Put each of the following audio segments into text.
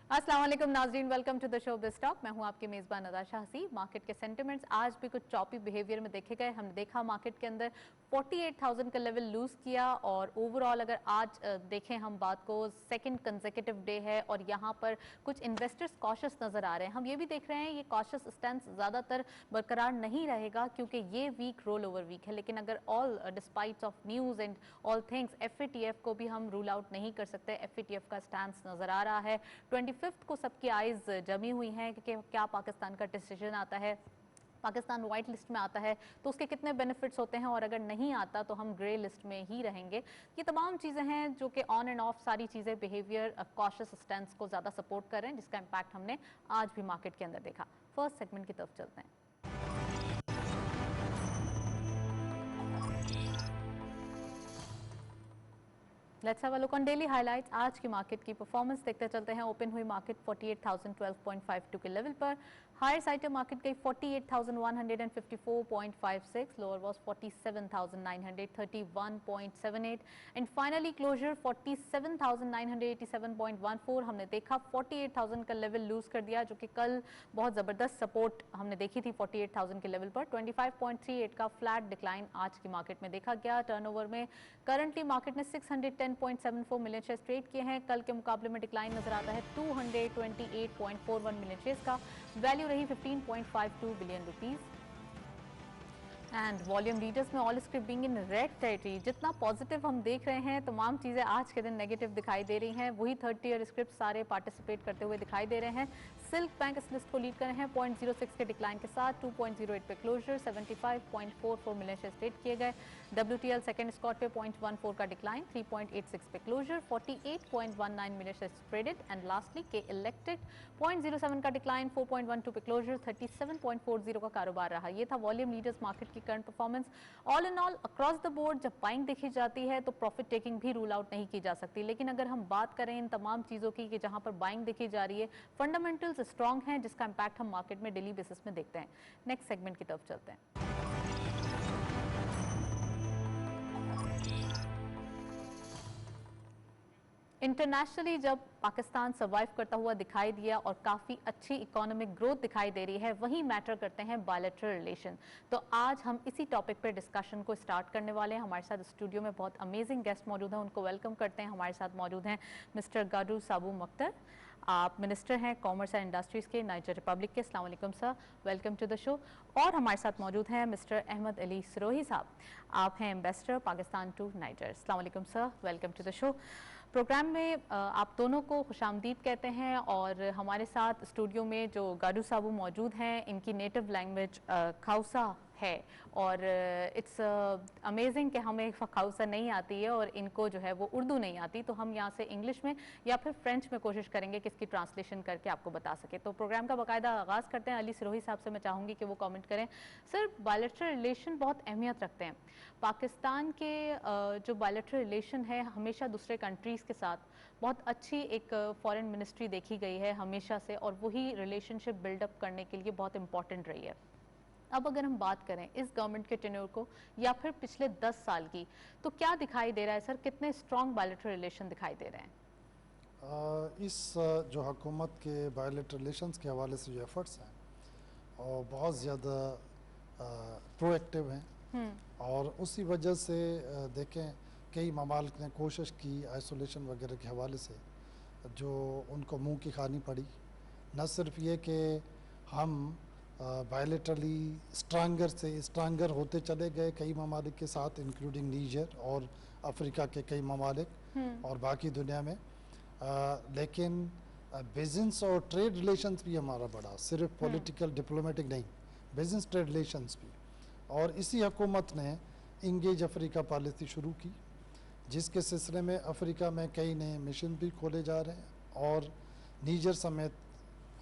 अस्सलाम वालेकुम नाज़रीन, welcome to the show biz talk. मैं हूं आपकी मेज़बान अदा शाहसी। मार्केट के सेंटिमेंट्स आज भी कुछ चॉपी बिहेवियर में देखे गए। हमने देखा मार्केट के अंदर 48,000 का लेवल लूज़ किया और ओवरऑल अगर आज देखें हम बात को, सेकंड कंसेक्यूटिव डे है और यहां पर कुछ इन्वेस्टर्स कॉशियस नज़र आ रहे हैं। हम ये भी देख रहे हैं ये कॉशियस स्टैंस ज़्यादातर बरकरार नहीं रहेगा क्योंकि ये वीक रोल ओवर वीक है। लेकिन अगर all despite of news and all things FATF को भी हम रूल आउट नहीं कर सकते। FATF का स्टैंस नज़र आ रहा है। 25 को सबकी आइज जमी हुई हैं कि क्या पाकिस्तान का डिसीजन आता है, पाकिस्तान वाइट लिस्ट में आता है तो उसके कितने बेनिफिट्स होते हैं और अगर नहीं आता तो हम ग्रे लिस्ट में ही रहेंगे। ये तमाम चीज़ें हैं जो कि ऑन एंड ऑफ सारी चीज़ें बिहेवियर कॉशियस स्टैंस को ज़्यादा सपोर्ट कर रहे हैं, जिसका इम्पैक्ट हमने आज भी मार्केट के अंदर देखा। फर्स्ट सेगमेंट की तरफ चलते हैं। Let's have a look on daily highlights. आज की मार्केट की परफॉर्मेंस देखते चलते हैं। ओपन हुई मार्केट 48,012.52 के लेवल पर। हायर साइड पे मार्केट गई 48,154.56, lower was 47,931.78 and finally closure 47,987.14। हमने देखा 48,000 का लेवल लूज कर दिया जो कि कल बहुत ज़बरदस्त सपोर्ट हमने देखी थी 48,000 के लेवल पर। 25.38 का फ्लैट डिक्लाइन आज की मार्केट में देखा गया। टर्नओवर में करंटली मार्केट ने 610.74 मिलियन शेयर्स ट्रेड किए हैं। कल के मुकाबले में डिक्लाइन नजर आता है 228.41 मिलियन शेयर्स का। वैल्यू रही 15.52 billion rupees. And volume leaders में all script being in red territory. जितना पॉजिटिव हम देख रहे हैं तमाम चीज़ें आज के दिन नेगेटिव दिखाई दे रही हैं। वही थर्ड टियर स्क्रिप्ट सारे पार्टिसिपेट करते हुए दिखाई दे रहे हैं। सिल्क बैंक इस लिस्ट को लीड कर रहे हैं 0.06 के डिक्लाइन के साथ। 2.08 पे क्लोजर, 75.44 मिलियन शेयर्स ट्रेड किए गए। WTL सेकंड स्पॉट पे 0.14 का डिक्लाइन, 3.86 पे closure, 48.19 million shares traded. And lastly K electric 0.07 का डिक्लाइन, 4.12 पे क्लोजर, 37.40 का कारोबार रहा। ये था वॉल्यूम लीडर्स मार्केट की current performance. All in all across the board जब बाइंग देखी जाती है तो प्रॉफिट टेकिंग भी रूल आउट नहीं की जा सकती। लेकिन अगर हम बात करें इन तमाम चीज़ों की कि जहां पर बाइंग देखी जा रही है, फंडामेंटल्स स्ट्रांग हैं जिसका इंपैक्ट हम मार्केट में डेली बेसिस में देखते हैं। नेक्स्ट सेगमेंट की तरफ चलते हैं। इंटरनेशनली जब पाकिस्तान सर्वाइव करता हुआ दिखाई दिया और काफ़ी अच्छी इकोनॉमिक ग्रोथ दिखाई दे रही है, वही मैटर करते हैं बायलैटरल रिलेशन। तो आज हम इसी टॉपिक पर डिस्कशन को स्टार्ट करने वाले हैं। हमारे साथ स्टूडियो में बहुत अमेजिंग गेस्ट मौजूद हैं, उनको वेलकम करते हैं। हमारे साथ मौजूद हैं मिस्टर गाडू साबू मख्तर, आप मिनिस्टर हैं कॉमर्स एंड इंडस्ट्रीज़ के नाइजर रिपब्लिक के। अस्सलाम वालेकुम sir, welcome to the show. और हमारे साथ मौजूद हैं मिस्टर अहमद अली सिरोही साहब, आप हैं एम्बेसडर पाकिस्तान टू नाइजर। अस्सलाम वालेकुम sir, welcome to the show. Programme में आप दोनों को खुशामदीद कहते हैं। और हमारे साथ स्टूडियो में जो गाडू साबू मौजूद हैं, इनकी नेटिव लैंग्वेज खाउसा है और इट्स अमेजिंग कि हमें खाउसा नहीं आती है और इनको जो है वो उर्दू नहीं आती, तो हम यहाँ से इंग्लिश में या फिर फ्रेंच में कोशिश करेंगे कि इसकी ट्रांसलेशन करके आपको बता सके। तो प्रोग्राम का बाकायदा आगाज़ करते हैं। अली सिरोही साहब से मैं चाहूँगी कि वो कमेंट करें। सर, बायलैटरल रिलेशन बहुत अहमियत रखते हैं। पाकिस्तान के जो बायलैटरल रिलेशन है हमेशा दूसरे कंट्रीज़ के साथ बहुत अच्छी एक फॉरेन मिनिस्ट्री देखी गई है हमेशा से, और वही रिलेशनशिप बिल्डअप करने के लिए बहुत इंपॉर्टेंट रही है। अब अगर हम बात करें इस गवर्नमेंट के टेन्योर को या फिर पिछले 10 साल की, तो क्या दिखाई दे रहा है सर, कितने स्ट्रॉन्ग बायलैटरल रिलेशन दिखाई दे रहे हैं? जो हुकूमत के बायलैटरल रिलेशंस के हवाले से जो एफर्ट्स हैं और बहुत ज़्यादा प्रोएक्टिव हैं और उसी वजह से देखें कई ममालिक ने कोशिश की आइसोलेशन वगैरह के हवाले से जो उनको मुंह की खानी पड़ी। न सिर्फ ये कि हम बायलैटरली स्ट्रांगर से स्ट्रांगर होते चले गए कई ममालिक के साथ, इंक्लूडिंग नीजर और अफ्रीका के कई ममालिक और बाकी दुनिया में, लेकिन बिजनेस और ट्रेड रिलेशंस भी हमारा बढ़ा, सिर्फ पॉलिटिकल डिप्लोमेटिक नहीं, बिजनेस ट्रेड रिलेशंस भी। और इसी हुकूमत ने इंगेज अफ्रीका पॉलिसी शुरू की, जिसके सिलसिले में अफ्रीका में कई नए मिशन भी खोले जा रहे हैं और नीजर समेत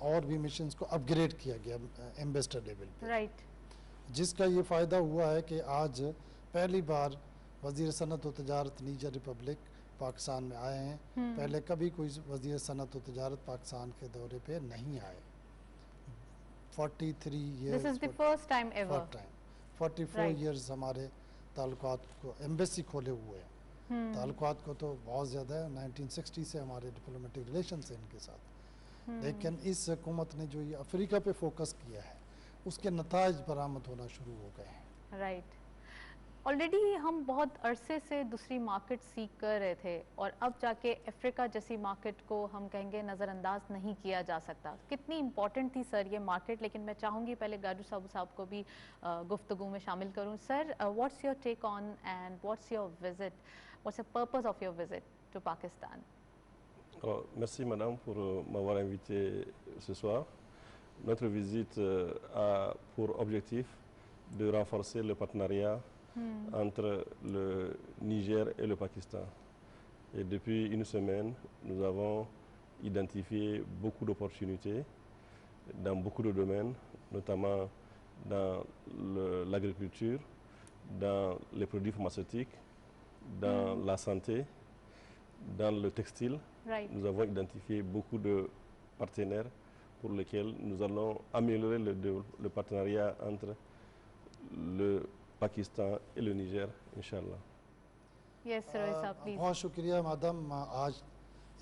और भी मिशंस को अपग्रेड किया गया एम्बेसडर लेवल पे, राइट। जिसका ये फ़ायदा हुआ है कि आज पहली बार वज़ीर सनत व तजारत नीजर रिपब्लिक पाकिस्तान में आए हैं। पहले कभी कोई वज़ीर सनत व तजारत पाकिस्तान के दौरे पे नहीं आए। 43 years, this is the first time ever, 44 years हमारे ताल्लुकात को एम्बेसी खोले हुए हैं। ताल्लुकात को तो बहुत ज़्यादा है, 1960 से हमारे डिप्लोमेटिक रिलेशन है इनके साथ। लेकिन इस हुकूमत ने जो ये अफ्रीका पे फोकस किया है उसके नताज बरामद होना शुरू हो गए हैं। राइट। ऑलरेडी हम बहुत अरसे से दूसरी मार्केट सीख कर रहे थे और अब जाके अफ्रीका जैसी मार्केट को हम कहेंगे नज़रअंदाज नहीं किया जा सकता। कितनी इम्पॉर्टेंट थी सर ये मार्केट, लेकिन मैं चाहूँगी पहले गाजू साहब को भी गुफ्तगू में शामिल करूँ। Sir, what's your take on and what's your visit, what's the purpose of your visit to Pakistan? Alors, merci madame pour m'avoir invité ce soir. Notre visite a pour objectif de renforcer le partenariat entre le Niger et le Pakistan. Et depuis une semaine, nous avons identifié beaucoup d'opportunités dans beaucoup de domaines, notamment dans l'agriculture, dans les produits pharmaceutiques, dans la santé, dans le textile. Right. Nous avons identifié beaucoup de partenaires pour lesquels nous allons améliorer le partenariat entre le Pakistan et le Niger, Inch'Allah. Yes, sir, please. बहुत शुक्रिया madam, आज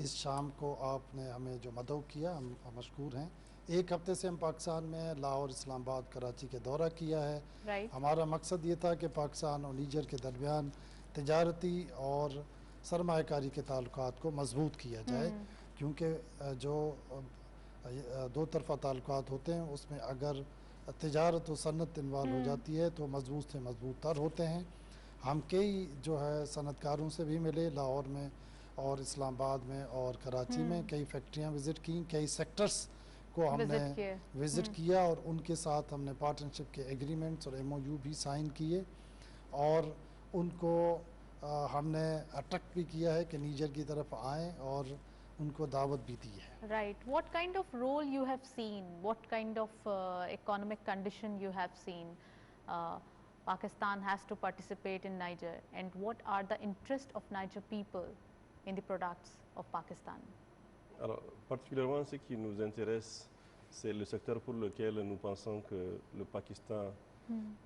इस शाम को आपने हमें जो मदऊ किया, हम मशकूर हैं। एक हफ्ते से हम पाकिस्तान में लाहौर, इस्लामाबाद, कराची के दौरा किया है। Right. हमारा मकसद ये था कि पाकिस्तान और नीजर के दरमियान तजारती और सरमायाकारी के ताल्लुकात को मजबूत किया जाए, क्योंकि जो दो तरफ़ा ताल्लुकात होते हैं उसमें अगर तिजारत और सन्नत इन्वॉल्व हो जाती है तो मजबूत से मजबूत तर होते हैं। हम कई जो है सनतकारों से भी मिले लाहौर में और इस्लामाबाद में और कराची में, कई फैक्ट्रियां विज़िट की, कई सेक्टर्स को हमने विज़िट किया और उनके साथ हमने पार्टनरशिप के एग्रीमेंट्स और MOU भी साइन किए और उनको हमने अट्रैक्ट भी किया है कि नीजर की तरफ आएँ और उनको दावत भी दी है। Right. What kind of role you have seen? What kind of economic condition you have seen? Pakistan has to participate in Niger, and what are the interests of Niger people in the products of Pakistan? Alors, particulièrement ce qui nous intéresse, c'est le secteur pour lequel nous pensons que le Pakistan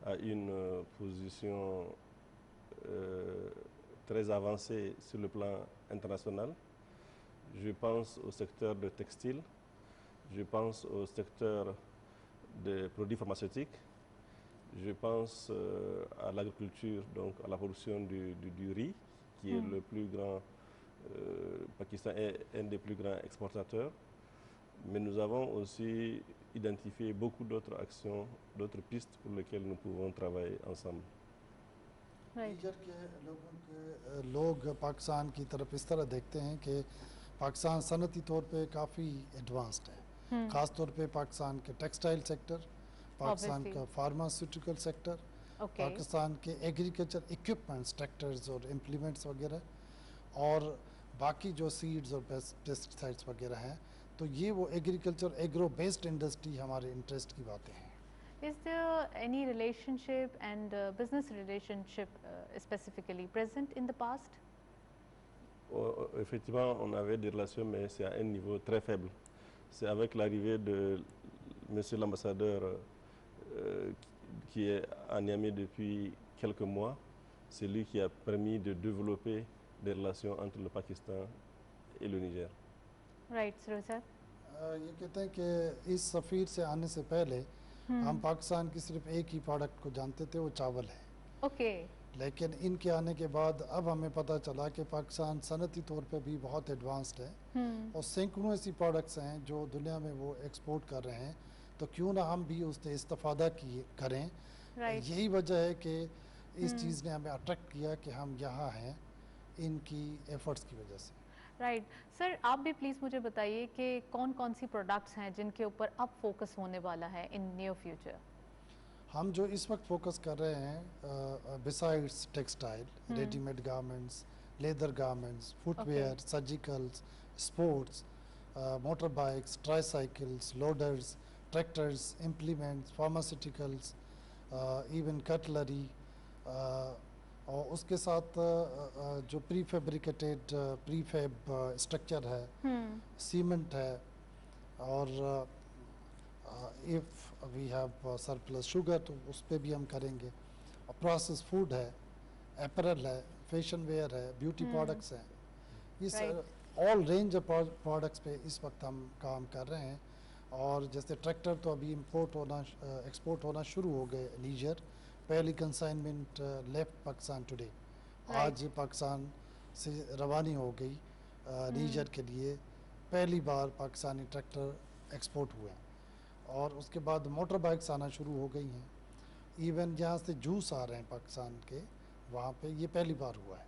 a une position très avancée sur le plan international. Je pense au secteur de textile, je pense au secteur des produits pharmaceutiques, je pense à l'agriculture, donc à la production du riz, qui est le plus grand, Pakistan est un des plus grands exportateurs. Mais nous avons aussi identifié beaucoup d'autres actions, d'autres pistes pour lesquelles nous pouvons travailler ensemble. नीजर के लोग पाकिस्तान की तरफ इस तरह देखते हैं कि पाकिस्तान सनती तौर पे काफ़ी एडवांस्ड है, ख़ास तौर पे पाकिस्तान के टेक्सटाइल सेक्टर, पाकिस्तान का फार्मास्यूटिकल सेक्टर, पाकिस्तान के एग्रीकल्चर इक्विपमेंट्स, ट्रैक्टर्स और इम्प्लीमेंट्स वगैरह, और बाकी जो सीड्स और पेस्टिसाइड्स वगैरह हैं, तो ये वो एग्रीकल्चर एग्रो बेस्ड इंडस्ट्री हमारे इंटरेस्ट की बातें हैं। Is there any relationship and business relationship specifically present in the past? Effectivement, on avait des relations, mais c'est à un niveau très faible. C'est avec l'arrivée de monsieur l'ambassadeur qui est à Niamey depuis quelques mois, c'est lui qui a permis de développer des relations entre le Pakistan et le Niger. Right, sir. ये कहते हैं कि इस सफ़ीर से आने से पहले हम पाकिस्तान की सिर्फ एक ही प्रोडक्ट को जानते थे, वो चावल है। Okay. लेकिन इनके आने के बाद अब हमें पता चला कि पाकिस्तान सनती तौर पे भी बहुत एडवांस्ड है और सैकड़ों ऐसी प्रोडक्ट्स हैं जो दुनिया में वो एक्सपोर्ट कर रहे हैं, तो क्यों ना हम भी उससे इस्तेफादा करें। यही वजह है कि इस चीज़ ने हमें अट्रैक्ट किया कि हम यहाँ हैं इनकी एफर्ट्स की वजह से। राइट सर, आप भी प्लीज़ मुझे बताइए कि कौन कौन सी प्रोडक्ट्स हैं जिनके ऊपर अब फोकस होने वाला है इन नियर फ्यूचर। हम जो इस वक्त फोकस कर रहे हैं besides textile, readymade garments, leather garments, footwear, surgicals, sports, motor bikes, tricycles, loaders, tractors, implements, pharmaceuticals, even cutlery, और उसके साथ जो प्री फैब्रिकेटेड प्रीफैब स्ट्रक्चर है, सीमेंट है, और if we have surplus sugar तो उस पर भी हम करेंगे, और प्रोसेस फूड है, अपैरल है, फैशन वेयर है, ब्यूटी प्रोडक्ट्स हैं। ऑल रेंज ऑफ प्रोडक्ट्स पे इस वक्त हम काम कर रहे हैं। और जैसे ट्रैक्टर तो अभी इंपोर्ट होना एक्सपोर्ट होना शुरू हो गए नीजर। पहली कंसाइनमेंट लेफ्ट पाकिस्तान टुडे, आज पाकिस्तान से रवानी हो गई नीजर के लिए। पहली बार पाकिस्तानी ट्रैक्टर एक्सपोर्ट हुए हैं। और उसके बाद मोटर बाइक्स आना शुरू हो गई हैं। इवन जहाँ से जूस आ रहे हैं पाकिस्तान के, वहाँ पे ये पहली बार हुआ है।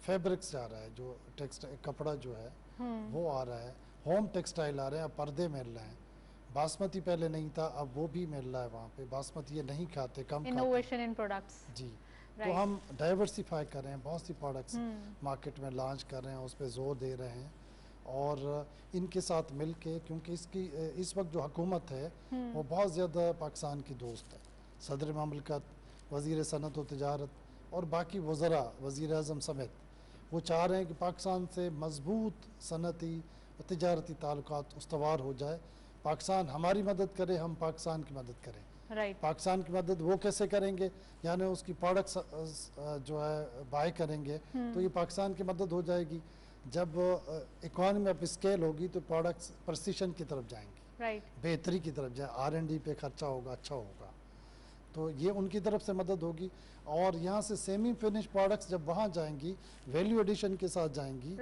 फैब्रिक्स जा रहा है, जो टेक्सटाइल कपड़ा जो है वो आ रहा है। होम टेक्सटाइल आ रहे हैं, अब पर्दे मिल रहे हैं। बासमती पहले नहीं था, अब वो भी मिल रहा है वहाँ पे। बासमती ये नहीं खाते, कम इनोवेशन इन प्रोडक्ट्स जी। तो हम डाइवर्सिफाई कर रहे हैं, बहुत सी प्रोडक्ट्स मार्केट में लॉन्च कर रहे हैं, उस पर जोर दे रहे हैं। और इनके साथ मिल के, क्योंकि इसकी इस वक्त जो हुकूमत है वो बहुत ज़्यादा पाकिस्तान की दोस्त है। सदर ममलकत, वज़ीर सनत व तिजारत और बाकी वज़रा, वज़ीर आज़म समेत, वो चाह रहे हैं कि पाकिस्तान से मजबूत सनती व तिजारती ताल्लुकात उस्तवार हो जाए। पाकिस्तान हमारी मदद करे, हम पाकिस्तान की मदद करें। पाकिस्तान की मदद वो कैसे करेंगे, यानी उसकी प्रोडक्ट्स जो है बाय करेंगे, तो ये पाकिस्तान की मदद हो जाएगी। जब इकॉनमी अप स्केल होगी तो प्रोडक्ट्स प्रेसिशन की तरफ जाएंगी, बेहतरी की तरफ जाए, R&D पे खर्चा होगा, अच्छा होगा। तो ये उनकी तरफ से मदद होगी। और यहाँ से सेमी फिनिश प्रोडक्ट्स जब वहाँ जाएंगी, वैल्यू एडिशन के साथ जाएंगी,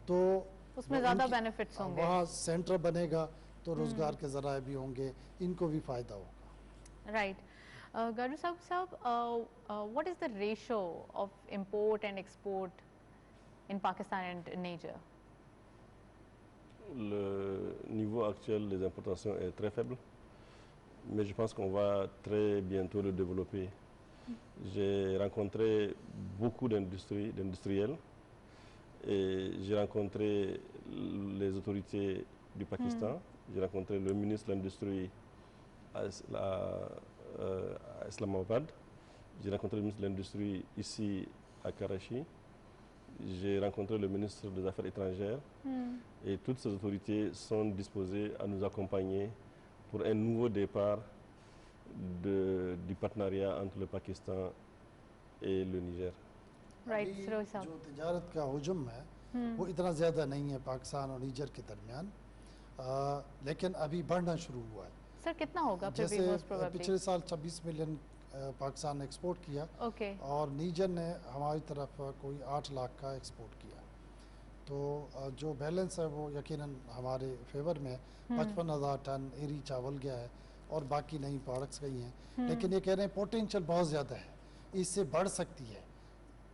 तो उसमें ज़्यादा बेनिफिट्स होंगे। वहाँ सेंटर बनेगा तो रोज़गार के ज़राए भी होंगे, इनको भी फ़ायदा होगा। राइट। गारू साहब, what is the ratio of import and export in Pakistan and Niger? Le niveau actuel des importations est très faible, mais je pense qu'on va très bientôt le développer. J'ai rencontré beaucoup d'industriels et j'ai rencontré les autorités du Pakistan. J'ai rencontré le ministre de l'Industrie à Islamabad. J'ai rencontré le ministre de l'Industrie ici à Karachi. J'ai rencontré le ministre des Affaires étrangères et toutes ces autorités sont disposées à nous accompagner pour un nouveau départ du partenariat entre le Pakistan et le Niger. जो तिजारत का हुजूम है वो इतना ज़्यादा नहीं है पाकिस्तान और नीजर के दरमियान, लेकिन अभी बढ़ना शुरू हुआ है। सर कितना होगा? जैसे पिछले साल 26 मिलियन पाकिस्तान ने एक्सपोर्ट किया और नीजर ने हमारी तरफ कोई 8 लाख का एक्सपोर्ट किया। तो जो बैलेंस है वो यकीनन हमारे फेवर में 55,000 टन एरी चावल गया है और बाकी नई प्रोडक्ट्स गई हैं। लेकिन ये कह रहे हैं पोटेंशियल बहुत ज़्यादा है, इससे बढ़ सकती है।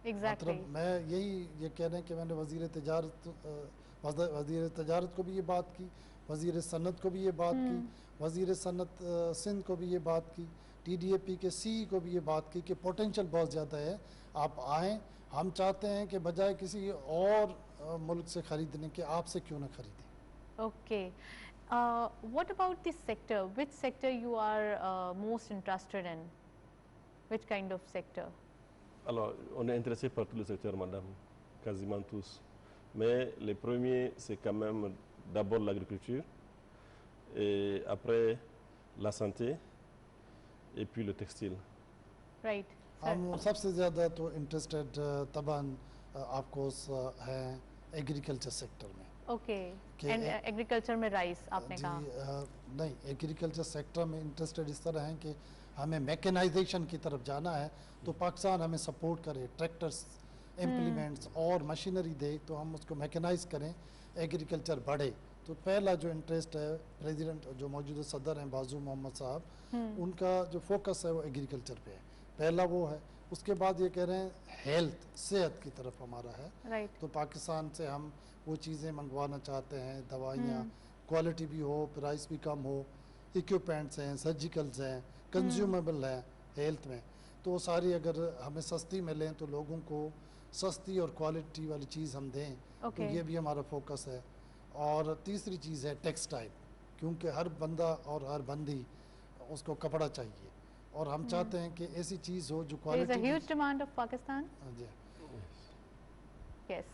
मतलब मैं ये कह रहे हैं कि मैंने वज़ीर तजारत को भी ये बात की, वज़ीर सनत को भी ये बात की, वज़ीर सनत सिंध को भी ये बात की, TDAP के CE को भी ये बात की कि पोटेंशियल बहुत ज़्यादा है, आप आएँ। हम चाहते हैं कि बजाय किसी और मुल्क से ख़रीदने के, आपसे क्यों ना ख़रीदें। Okay, what about this sector? Which sector you are most interested in? Which kind of sector? Alors, on est intéressé par tous les secteurs, madame, quasiment tous. Mais les premiers, c'est quand même d'abord l'agriculture, et après la santé, et puis le textile. Right. हम सबसे ज़्यादा तो interested तबान आपको है agriculture sector में। Okay, and agriculture में rice आपने कहा? नहीं, एग्रीकल्चर सेक्टर में इंटरेस्टेड इस तरह हैं कि हमें मैकेनाइजेशन की तरफ जाना है, तो पाकिस्तान हमें सपोर्ट करे, ट्रैक्टर्स, इम्प्लीमेंट्स और मशीनरी दे, तो हम उसको मैकेनाइज करें, एग्रीकल्चर बढ़े। तो पहला जो इंटरेस्ट है, प्रेसिडेंट जो मौजूदा सदर हैं बाजू मोहम्मद साहब, उनका जो फोकस है वो एग्रीकल्चर पे है, पहला वो है। उसके बाद ये कह रहे हैं हेल्थ, सेहत की तरफ हमारा है। तो पाकिस्तान से हम वो चीज़ें मंगवाना चाहते हैं, दवाइयाँ क्वालिटी भी हो, प्राइस भी कम हो, इक्विपमेंट्स हैं, सर्जिकल्स हैं, कंज्यूमेबल हैं हेल्थ में, तो वो सारी अगर हमें सस्ती मिलें तो लोगों को सस्ती और क्वालिटी वाली चीज़ हम दें, तो ये भी हमारा फोकस है। और तीसरी चीज़ है टेक्सटाइल, क्योंकि हर बंदा और हर बंदी उसको कपड़ा चाहिए, और हम चाहते हैं कि ऐसी चीज़ हो जो quality. There is a huge demand of Pakistan. Yes.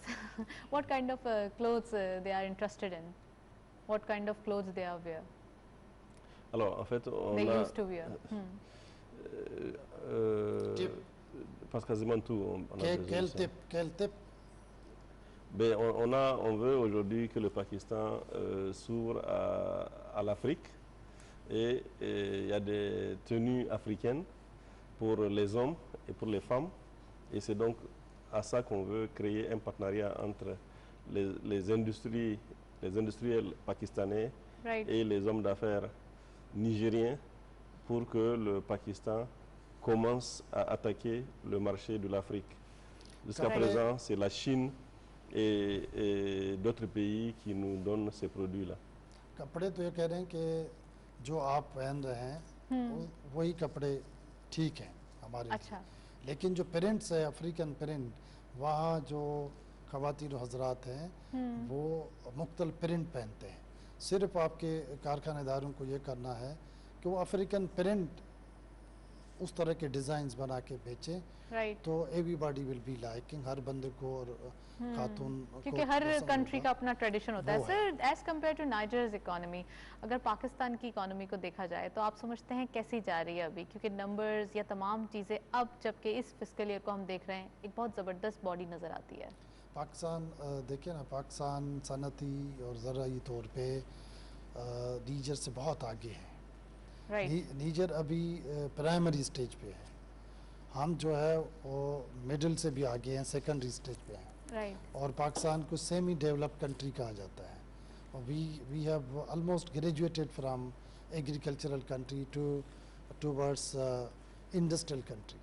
What kind of clothes they are interested in? What kind of clothes they are wear? Alors, en fait, they used to wear. Parce quasiment tout. Quel type? Ben, on veut aujourd'hui que le Pakistan s'ouvre à l'Afrique et il y a des tenues africaines pour les hommes et pour les femmes. Et c'est donc à ça qu'on veut créer un partenariat entre les industriels pakistanais Right. et les hommes d'affaires nigériens pour que le Pakistan commence à attaquer le marché de l'Afrique. Jusqu'à Right. présent, c'est la Chine et d'autres pays qui nous donnent ces produits-là. कपड़े तो ये कह रहे हैं कि जो आप पहन रहे हैं वही कपड़े ठीक हैं हमारे लिए। अच्छा। लेकिन जो प्रिंट्स है अफ्रीकन प्रिंट, वहाँ जो ख़वातीन हजरात हैं वो मुख्तलिफ प्रिंट पहनते हैं। सिर्फ आपके कारखानेदारों को ये करना है कि वो अफ्रीकन प्रिंट उस तरह के डिज़ाइंस बना के बेचें, राइट। तो एवरीबॉडी विल बी लाइकिंग, हर बंदे को और खातून को क्योंकि हर पसंद कंट्री होगा। का अपना ट्रेडिशन होता है। वो है। Sir, as compare to Niger's economy, अगर पाकिस्तान की इकोनॉमी को देखा जाए तो आप समझते हैं कैसी जा रही है अभी? क्योंकि नंबर्स या तमाम चीज़ें अब जबकि इस फिस्कल ईयर को हम देख रहे हैं, एक बहुत ज़बरदस्त बॉडी नज़र आती है। पाकिस्तान देखिए ना, पाकिस्तान सनती और ज़राई तौर पे नीजर से बहुत आगे है। राइट। नीजर अभी प्राइमरी स्टेज पे है, हम जो है वो मिडिल से भी आगे हैं, सेकेंडरी स्टेज पे हैं। राइट। और पाकिस्तान को सेमी डेवलप्ड कंट्री कहा जाता है। और we have almost graduated from agricultural country towards industrial country.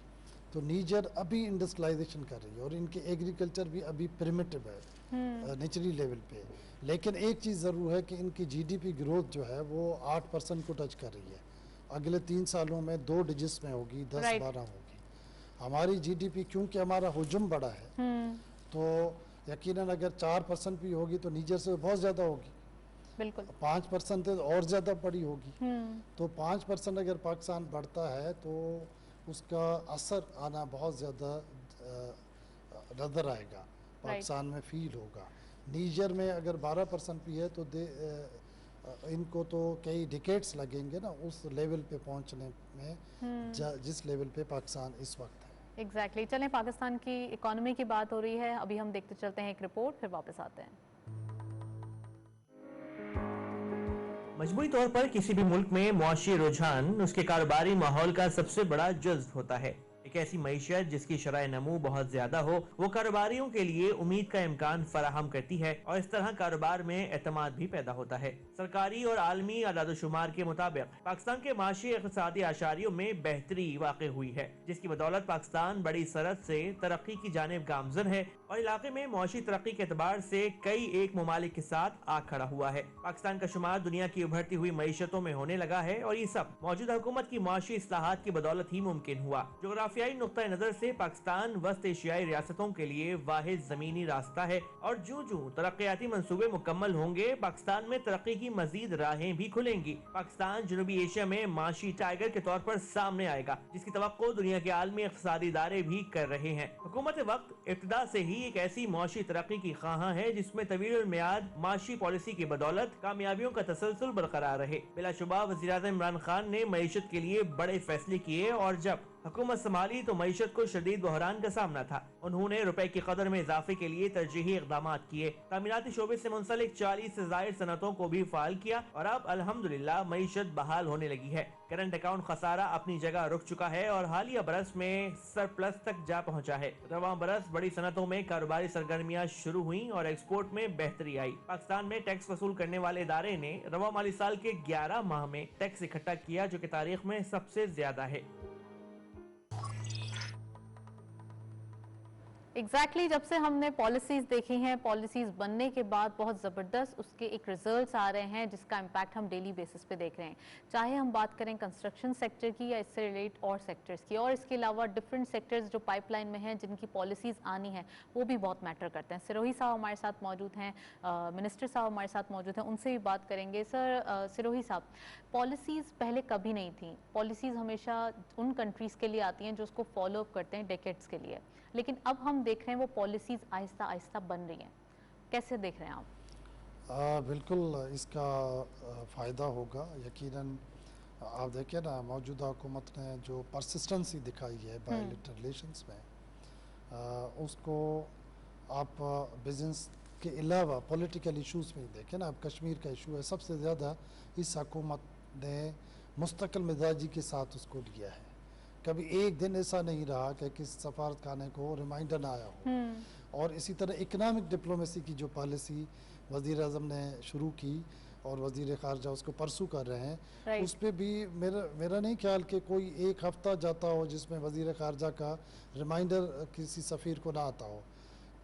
तो नीजर अभी इंडस्ट्रियलाइजेशन कर रही है और इनके एग्रीकल्चर भी अभी प्रिमिटिव है नेचुरली लेवल पे। लेकिन एक चीज़ ज़रूर है कि इनकी जीडीपी ग्रोथ जो है वो 8% को टच कर रही है। अगले 3 सालों में 2 डिजिट्स में होगी, 10-12 होगी। हमारी जीडीपी क्योंकि हमारा हुजूम बड़ा है तो यकीनन अगर 4% भी होगी तो नीजर से बहुत ज़्यादा होगी। बिल्कुल। 5% और ज़्यादा बड़ी होगी। तो 5% अगर पाकिस्तान बढ़ता है तो उसका असर आना बहुत ज़्यादा नज़र आएगा, पाकिस्तान में फील होगा। नीजर में अगर 12% भी है तो इनको तो कई डिकेड्स लगेंगे ना उस लेवल पे पहुंचने में जिस लेवल पे पाकिस्तान इस वक्त है। एग्जैक्टली। चलें, पाकिस्तान की इकोनॉमी की बात हो रही है, अभी हम देखते चलते हैं एक रिपोर्ट, फिर वापस आते हैं। मजबूरी तौर पर किसी भी मुल्क में मुआशी रुझान उसके कारोबारी माहौल का सबसे बड़ा जज्ब होता है। एक ऐसी मईशत जिसकी शरह नमू बहुत ज्यादा हो वो कारोबारियों के लिए उम्मीद का इम्कान फराहम करती है और इस तरह कारोबार में एतमाद भी पैदा होता है। सरकारी और आलमी आदादोशुमार के मुताबिक पाकिस्तान के माशी इक़्तिसादी आशारियों में बेहतरी वाक़ हुई है, जिसकी बदौलत पाकिस्तान बड़ी सरहद से तरक्की की जानिब गामजन है और इलाके में मुआशी तरक्की के एतबार से कई एक ममालिक के साथ आ खड़ा हुआ है। पाकिस्तान का शुमार दुनिया की उभरती हुई मईशतों में होने लगा है और ये सब मौजूदा हुकूमत की मुआशी इस्लाहात की बदौलत ही मुमकिन हुआ। जोग्राफियाई नुक्ता नजर से पाकिस्तान वस्त एशियाई रियासतों के लिए वाहिद जमीनी रास्ता है और जूं जूं तरक्याती मंसूबे मुकम्मल होंगे पाकिस्तान में तरक्की की मजीद राहें भी खुलेंगी। पाकिस्तान जनूबी एशिया में माशी टाइगर के तौर पर सामने आएगा, जिसकी तवक्को दुनिया के आलमी इक़्तिसादी इदारे भी कर रहे हैं। हुकूमत वक्त इब्तिदा से ही एक ऐसी मुआशी तरक्की की ख्वाहां है जिसमें तवील मियाद माशी पॉलिसी की बदौलत कामयाबियों का तसलसल बरकरार रहे। बिलाशुबा वज़ीर-ए-आज़म इमरान खान ने मईशत के लिए बड़े फैसले किए और जब हुकूमत संभाली तो मईशत को शदीद बहरान का सामना था। उन्होंने रुपए की कदर में इजाफे के लिए तरजीही इकदाम किए, तामीराती शोबे से मुंसलिक 40 से ज़ायद सनतों को भी फाल किया और अब अल्हम्दुलिल्लाह मईशत बहाल होने लगी है। करंट अकाउंट खसारा अपनी जगह रुक चुका है और हालिया बरस में सरप्लस तक जा पहुंचा है। रवां बरस बड़ी सनतों में कारोबारी सरगर्मियां शुरू हुई और एक्सपोर्ट में बेहतरी आई। पाकिस्तान में टैक्स वसूल करने वाले इदारे ने रवां माली साल के 11 माह में टैक्स इकट्ठा किया, जो कि तारीख में सबसे ज्यादा है। एग्जैक्टली जब से हमने पॉलिसीज़ देखी हैं, पॉलिसीज़ बनने के बाद बहुत ज़बरदस्त उसके एक रिजल्ट्स आ रहे हैं जिसका इम्पैक्ट हम डेली बेसिस पे देख रहे हैं। चाहे हम बात करें कंस्ट्रक्शन सेक्टर की या इससे रिलेट और सेक्टर्स की, और इसके अलावा डिफरेंट सेक्टर्स जो पाइपलाइन में हैं जिनकी पॉलिसीज़ आनी है वो भी बहुत मैटर करते हैं। सिरोही साहब हमारे साथ मौजूद हैं, मिनिस्टर साहब हमारे साथ मौजूद हैं, उनसे भी बात करेंगे। सर सिरोही साहब, पॉलिसीज़ पहले कभी नहीं थी, पॉलिसीज़ हमेशा उन कंट्रीज़ के लिए आती हैं जो उसको फॉलो अप करते हैं डेकेड्स के लिए, लेकिन अब हम देख रहे हैं वो पॉलिसीज़ आहिस्ता आहिस्ता बन रही हैं। कैसे देख रहे हैं आप? बिल्कुल इसका फ़ायदा होगा यकीनन। आप देखिए ना, मौजूदा हुकूमत ने जो परसिस्टेंसी दिखाई है बायलैटरल रिलेशंस में, उसको आप बिजनेस के अलावा पॉलिटिकल इश्यूज में देखें ना, अब कश्मीर का इशू है, सबसे ज़्यादा इस हुकूमत ने मुस्तकिल मिजाजी के साथ उसको लिया है। कभी एक दिन ऐसा नहीं रहा कि किसी सफारत खाने को रिमाइंडर ना आया हो। और इसी तरह इकनॉमिक डिप्लोमेसी की जो पॉलिसी वज़ीर आज़म ने शुरू की और वज़ीर ख़ारजा उसको परसू कर रहे हैं, उस पर भी मेरा नहीं ख्याल कि कोई एक हफ़्ता जाता हो जिसमें वज़ीर ख़ारजा का रिमाइंडर किसी सफ़ीर को ना आता हो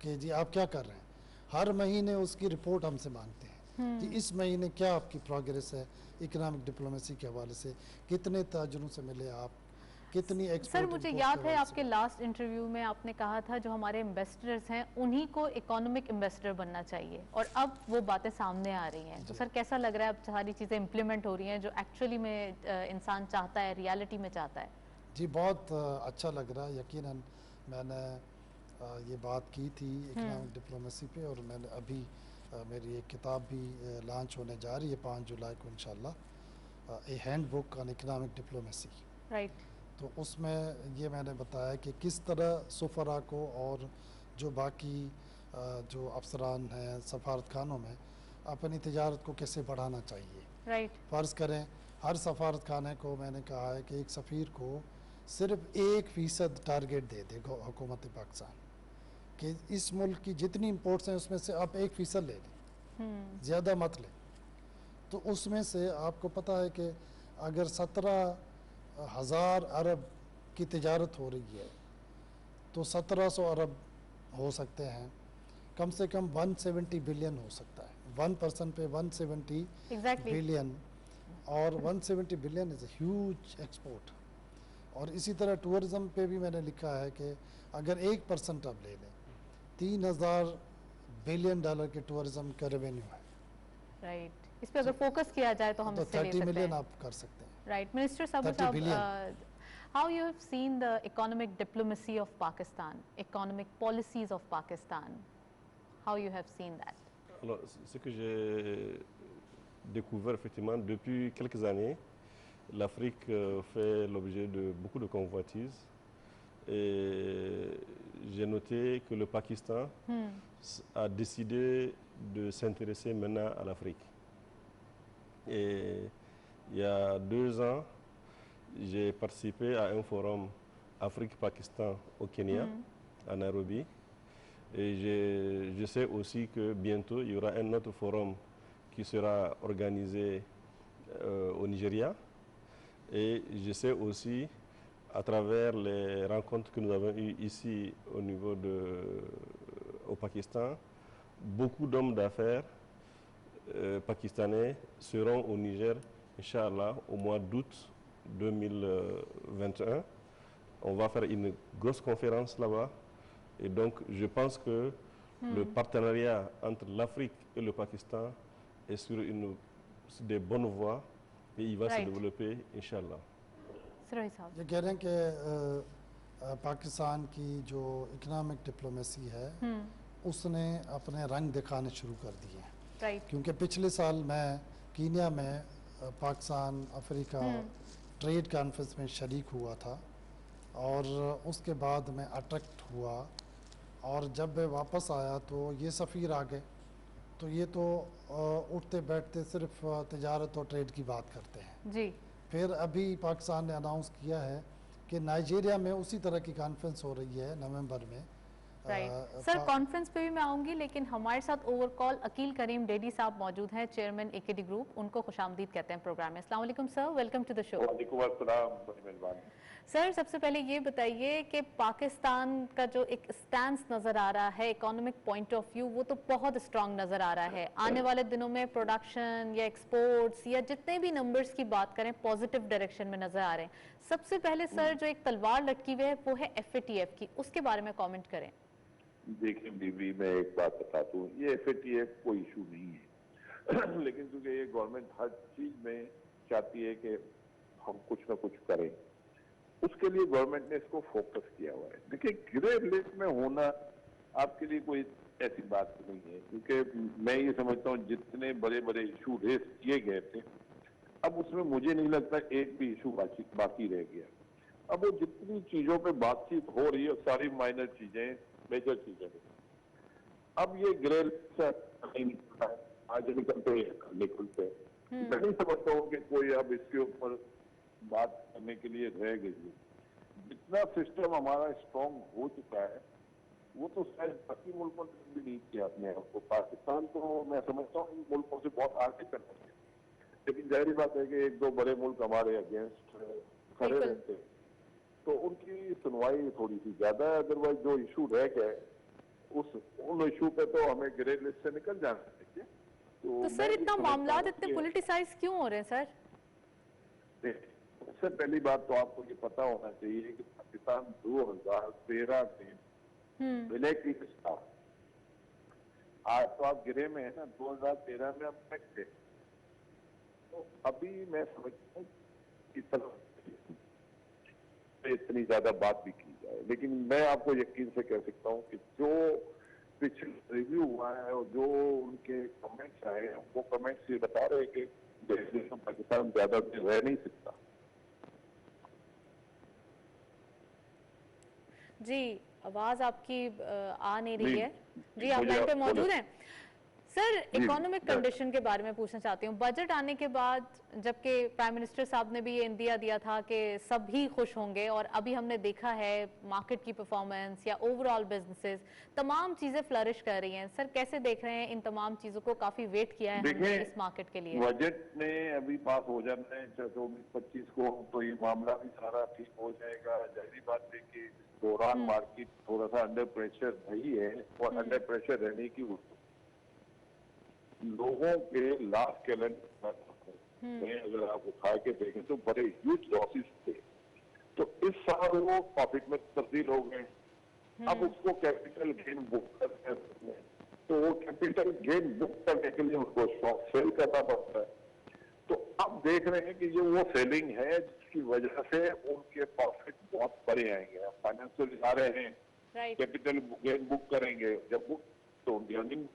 कि जी आप क्या कर रहे हैं। हर महीने उसकी रिपोर्ट हमसे मांगते हैं कि इस महीने क्या आपकी प्रोग्रेस है इकनॉमिक डिप्लोमेसी के हवाले से, कितने ताजरों से मिले आप, कितनी सर मुझे याद है आपके लास्ट इंटरव्यू में आपने कहा था जो हमारे इन्वेस्टर्स हैं उन्हीं को इकोनॉमिक इन्वेस्टर बनना चाहिए, और अब वो बातें सामने आ रही हैं। तो सर कैसा लग रहा है अब सारी चीज़ें इम्प्लीमेंट हो रही हैं जो एक्चुअली में इंसान चाहता है, रियलिटी में चाहता है? जी बहुत अच्छा लग रहा है। यकीनन मैंने ये बात की थी इकनॉमिक डिप्लोमेसी पे, और मैंने अभी मेरी एक किताब भी लॉन्च होने जा रही है 5 जुलाई को इंशाल्लाह, a handbook on economic diplomacy. Right. तो उसमें ये मैंने बताया कि किस तरह सफ़रा को और जो बाकी जो अफसरान हैं सफारत खानों में अपनी तिजारत को कैसे बढ़ाना चाहिए। राइट। फ़र्ज़ करें हर सफारत खाने को मैंने कहा है कि एक सफ़ीर को सिर्फ 1% टारगेट दे दे हुकूमत पाकिस्तान कि इस मुल्क की जितनी इम्पोर्ट्स हैं उसमें से आप 1% ले लें, ज़्यादा मत लें। तो उसमें से आपको पता है कि अगर 17,000 अरब की तिजारत हो रही है तो 1700 अरब हो सकते हैं, कम से कम 170 बिलियन हो सकता है। 1% पे 170 बिलियन, और 170 billion is a huge export. और इसी तरह टूरिज़म पे भी मैंने लिखा है कि अगर 1% आप ले लें 3,000 बिलियन डॉलर के टूरिज़्म का रेवेन्यू है। राइट। इस पे अगर फोकस किया जाए तो हम इससे ले 30 मिलियन आप कर सकते हैं। राइट। मिनिस्टर साहब, how you have seen the economic diplomacy of Pakistan, economic policies of Pakistan, how you have seen that? Alors, ce que j'ai découvert effectivement depuis quelques années, l'Afrique fait l'objet de beaucoup de convoitises, et j'ai noté que le Pakistan a décidé de s'intéresser maintenant à l'Afrique. Et il y a 2 ans, j'ai participé à un forum Afrique-Pakistan au Kenya, à Nairobi. Et je sais aussi que bientôt, il y aura un autre forum qui sera organisé au Nigeria. Et je sais aussi, à travers les rencontres que nous avons eues ici au Pakistan, beaucoup d'hommes d'affaires pakistanais seront au Niger, Inch'Allah, au mois d'août 2021. On va faire une grosse conférence là-bas. Et donc, je pense que le partenariat entre l'Afrique et le Pakistan est sur des bonnes voies et il va se développer, Inch'Allah. ये कह रहे हैं कि पाकिस्तान की जो economic diplomacy है उसने अपने रंग दिखाने शुरू कर दिए हैं। क्योंकि पिछले साल मैं कीनिया में पाकिस्तान अफ्रीका ट्रेड कॉन्फ्रेंस में शरीक हुआ था, और उसके बाद मैं अट्रैक्ट हुआ, और जब मैं वापस आया तो ये सफ़ीर आ गए। तो ये तो उठते बैठते सिर्फ तिजारत और ट्रेड की बात करते हैं जी। फिर अभी पाकिस्तान ने अनाउंस किया है कि नाइजीरिया में उसी तरह की कॉन्फ्रेंस हो रही है नवंबर में। सर कॉन्फ्रेंस पे भी मैं आऊंगी, लेकिन हमारे साथ ओवर कॉल अकील करीम डेडी साहब मौजूद हैं, चेयरमैन एकेडी ग्रुप। उनको खुशामदीद कहते हैं प्रोग्राम में। अस्सलाम वालेकुम sir, welcome to the show. वालेकुम अस्सलाम। सर सबसे पहले ये बताइए कि पाकिस्तान का जो एक स्टैंस नज़र आ रहा है इकोनॉमिक पॉइंट ऑफ व्यू, वो तो बहुत स्ट्रांग नज़र आ रहा है। आने वाले दिनों में प्रोडक्शन या एक्सपोर्ट्स या जितने भी नंबर्स की बात करें पॉजिटिव डायरेक्शन में नज़र आ रहे हैं। सबसे पहले सर जो एक तलवार लटकी हुई है वो है FATF की, उसके बारे में कॉमेंट करें। देखिए बीबी, मैं एक बात बताता हूँ, ये FATF कोई इशू नहीं है लेकिन क्योंकि ये गवर्नमेंट हर चीज में चाहती है कि हम कुछ ना कुछ करें, उसके लिए गवर्नमेंट ने इसको फोकस किया हुआ है। देखिए ग्रे लिस्ट में होना आपके लिए कोई ऐसी बात नहीं है, क्योंकि मैं ये समझता हूँ जितने बड़े बड़े इशू रेस किए गए थे, अब उसमें मुझे नहीं लगता एक भी इशू बाकी रह गया। अब वो जितनी चीजों पे बातचीत हो रही है सारी माइनर चीजें, मेजर चीजें। अब ये ग्रे लिस्ट नहीं निकलता है, आज निकलते हैं निकलते हैं। मैं नहीं समझता हूँ कि कोई अब इसके ऊपर बात करने के लिए रह गई है। जितना सिस्टम हमारा स्ट्रॉन्ग हो चुका है वो तो शायद बाकी मुल्कों ने भी नहीं किया अपने आप को। पाकिस्तान तो मैं समझता हूँ इन मुल्कों से बहुत आगे करना चाहिए, लेकिन जाहिर बात है कि एक दो बड़े मुल्क हमारे अगेंस्ट खड़े रहते हैं तो उनकी सुनवाई थोड़ी सी ज्यादा है। अदरवाइज जो इशू रह गए उन इशू पे तो हमें ग्रे लिस्ट से निकल जाना चाहिए। तो सर इतना मामला इतने पॉलिटिसाइज क्यों हो रहे हैं सर? सबसे पहली बात तो आपको ये पता होना चाहिए कि पाकिस्तान 2013 में ब्लैक लिस्ट था। आज तो आप गिरे में है ना, 2013 में हम ब्लैक थे। तो अभी मैं समझता हूँ कि इतनी ज्यादा बात भी की जाए, लेकिन मैं आपको यकीन से कह सकता हूँ कि जो पिछले रिव्यू हुआ है और जो उनके कमेंट्स आए हैं वो कमेंट्स ये बता रहे हैं कि पाकिस्तान ज्यादा देर रह नहीं सकता। जी आवाज आपकी आ नहीं रही है। जी आप लाइन पे मौजूद हैं सर? इकोनॉमिक कंडीशन के बारे में पूछना चाहती हूँ। बजट आने के बाद जबकि प्राइम मिनिस्टर साहब ने भी ये इंदिया दिया था कि सभी खुश होंगे, और अभी हमने देखा है मार्केट की परफॉर्मेंस या ओवरऑल बिजनेसेस तमाम चीजें फ्लरिश कर रही हैं। सर कैसे देख रहे हैं इन तमाम चीजों को? काफी वेट किया है हमने इस मार्केट के लिए। बजट में अभी पास हो जाना है 24-25 को, तो ये मामला भी सारा ठीक हो जाएगा। जाहिर बात है कि दौरान मार्केट थोड़ा सा अंडर प्रेशर रही है, और अंडर प्रेशर रहने की लोगों के लास्ट कैलेंडर में अगर आप उठा के देखें तो बड़े ह्यूज लॉसेस थे। तो इस साल वो प्रॉफिट में तब्दील हो गए। अब उसको कैपिटल गेन बुक करते हैं, तो वो कैपिटल गेन बुक करने के लिए उनको स्टॉक सेल करना पड़ता है। तो अब देख रहे हैं कि ये वो सेलिंग है जिसकी वजह से उनके प्रॉफिट बहुत बड़े आएंगे। फाइनेंशियल आ रहे हैं, कैपिटल गेन बुक करेंगे, जब बुक तो उनकी अर्निंग